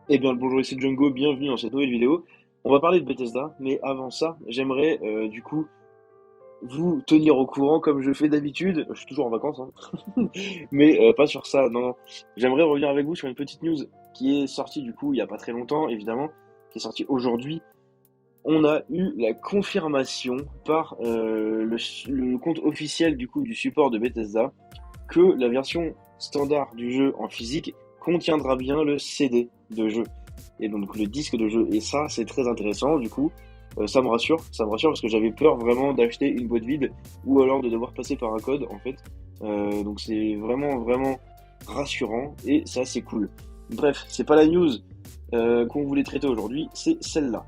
Eh bien, le bonjour, ici Django, bienvenue dans cette nouvelle vidéo. On va parler de Bethesda, mais avant ça, j'aimerais du coup vous tenir au courant comme je fais d'habitude. Je suis toujours en vacances, hein. Mais pas sur ça, non, non. J'aimerais revenir avec vous sur une petite news qui est sortie du coup il y a pas très longtemps, évidemment, qui est sortie aujourd'hui. On a eu la confirmation par le compte officiel du coup du support de Bethesda que la version standard du jeu en physique contiendra bien le CD de jeu et donc le disque de jeu. Et ça, c'est très intéressant. Du coup, ça me rassure parce que j'avais peur vraiment d'acheter une boîte vide ou alors de devoir passer par un code en fait. Donc c'est vraiment vraiment rassurant et ça c'est cool. Bref, c'est pas la news qu'on voulait traiter aujourd'hui, c'est celle-là.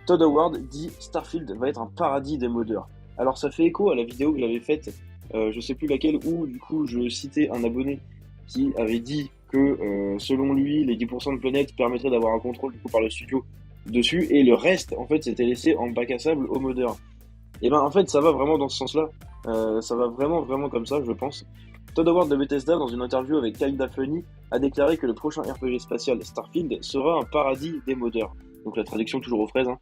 Todd Howard dit Starfield va être un paradis des modeurs. Alors ça fait écho à la vidéo que j'avais faite, je sais plus laquelle, où du coup je citais un abonné qui avait dit que selon lui les 10% de planètes permettraient d'avoir un contrôle du coup par le studio dessus et le reste en fait c'était laissé en bac à sable aux modeurs. Et ben en fait ça va vraiment dans ce sens-là. Ça va vraiment vraiment comme ça je pense. Todd Howard de Bethesda dans une interview avec Kinda Funny a déclaré que le prochain RPG spatial Starfield sera un paradis des modeurs. Donc la traduction toujours aux fraises, hein.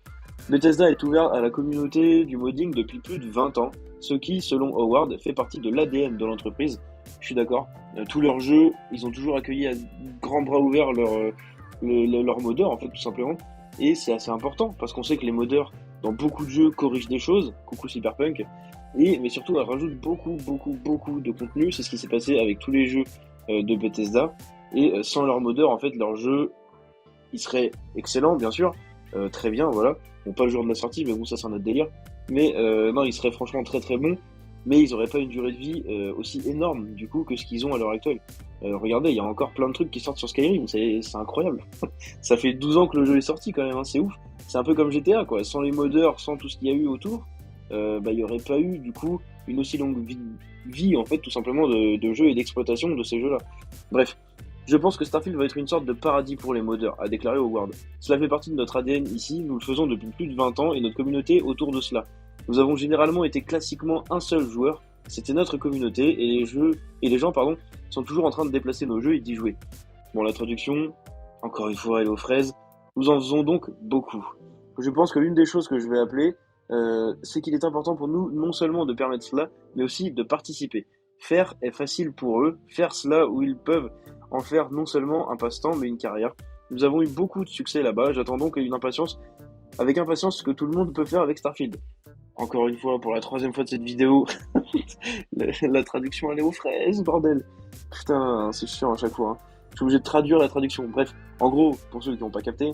Bethesda est ouvert à la communauté du modding depuis plus de 20 ans, ce qui, selon Howard, fait partie de l'ADN de l'entreprise. Je suis d'accord. Tous leurs jeux, ils ont toujours accueilli à grands bras ouverts leurs modeurs, en fait, tout simplement. Et c'est assez important, parce qu'on sait que les modeurs, dans beaucoup de jeux, corrigent des choses. Coucou Cyberpunk. Mais surtout, elles rajoutent beaucoup, beaucoup, beaucoup de contenu. C'est ce qui s'est passé avec tous les jeux de Bethesda. Et sans leurs modeurs, en fait, leur jeu, il serait excellent, bien sûr. Très bien, voilà. Bon, pas le jour de la sortie, mais bon, ça, c'est un autre délire. Mais non, il serait franchement très, très bon. Mais ils n'auraient pas une durée de vie aussi énorme, du coup, que ce qu'ils ont à l'heure actuelle. Regardez, il y a encore plein de trucs qui sortent sur Skyrim, c'est incroyable. Ça fait 12 ans que le jeu est sorti quand même, hein, c'est ouf. C'est un peu comme GTA, quoi. Sans les modeurs, sans tout ce qu'il y a eu autour, il n'y aurait pas eu, du coup, une aussi longue vie en fait, tout simplement, de jeux et d'exploitation de ces jeux-là. Bref, je pense que Starfield va être une sorte de paradis pour les modeurs, a déclaré Howard. Cela fait partie de notre ADN ici, nous le faisons depuis plus de 20 ans et notre communauté autour de cela. Nous avons généralement été classiquement un seul joueur, c'était notre communauté et les gens sont toujours en train de déplacer nos jeux et d'y jouer. Bon, la traduction, encore une fois, elle est aux fraises. Nous en faisons donc beaucoup. Je pense que l'une des choses que je vais appeler, c'est qu'il est important pour nous non seulement de permettre cela, mais aussi de participer. Faire est facile pour eux, faire cela où ils peuvent en faire non seulement un passe-temps, mais une carrière. Nous avons eu beaucoup de succès là-bas, j'attends donc avec impatience ce que tout le monde peut faire avec Starfield. Encore une fois, pour la troisième fois de cette vidéo, la traduction elle est aux fraises, bordel. Putain, c'est chiant à chaque fois, hein. Je suis obligé de traduire la traduction. Bref, en gros, pour ceux qui n'ont pas capté,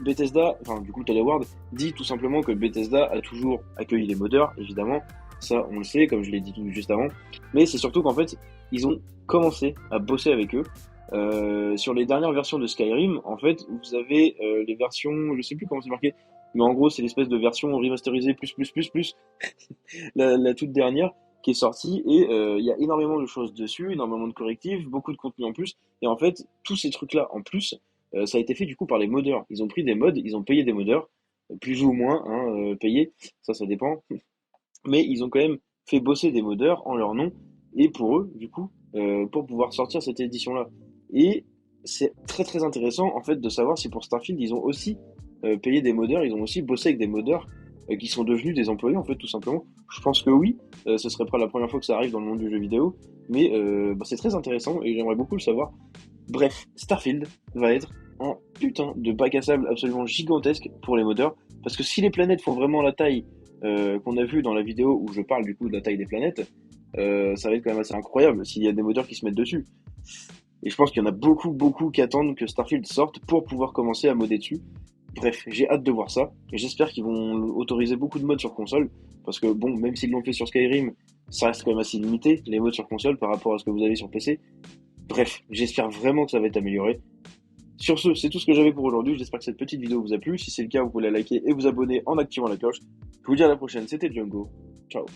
Bethesda, enfin du coup Todd Howard, dit tout simplement que Bethesda a toujours accueilli les modeurs, évidemment. Ça, on le sait, comme je l'ai dit tout juste avant. Mais c'est surtout qu'en fait, ils ont commencé à bosser avec eux. Sur les dernières versions de Skyrim, en fait, vous avez les versions, je sais plus comment c'est marqué, mais en gros, c'est l'espèce de version remasterisée plus la toute dernière qui est sortie et il y a énormément de choses dessus, énormément de correctifs, beaucoup de contenu en plus. Et en fait, tous ces trucs-là en plus, ça a été fait du coup par les modeurs. Ils ont pris des mods, ils ont payé des modeurs, plus ou moins hein, payés, ça dépend. Mais ils ont quand même fait bosser des modeurs en leur nom et pour eux, du coup, pour pouvoir sortir cette édition-là. Et c'est très très intéressant en fait de savoir si pour Starfield ils ont aussi payé des modeurs, ils ont aussi bossé avec des modeurs qui sont devenus des employés en fait tout simplement. Je pense que oui, ce serait pas la première fois que ça arrive dans le monde du jeu vidéo, mais c'est très intéressant et j'aimerais beaucoup le savoir. Bref, Starfield va être un putain de bac à sable absolument gigantesque pour les modeurs, parce que si les planètes font vraiment la taille qu'on a vu dans la vidéo où je parle du coup de la taille des planètes, ça va être quand même assez incroyable s'il y a des modeurs qui se mettent dessus. Et je pense qu'il y en a beaucoup, beaucoup qui attendent que Starfield sorte pour pouvoir commencer à modder dessus. Bref, j'ai hâte de voir ça. Et j'espère qu'ils vont autoriser beaucoup de modes sur console. Parce que bon, même s'ils l'ont fait sur Skyrim, ça reste quand même assez limité, les modes sur console par rapport à ce que vous avez sur PC. Bref, j'espère vraiment que ça va être amélioré. Sur ce, c'est tout ce que j'avais pour aujourd'hui. J'espère que cette petite vidéo vous a plu. Si c'est le cas, vous pouvez la liker et vous abonner en activant la cloche. Je vous dis à la prochaine, c'était Django. Ciao.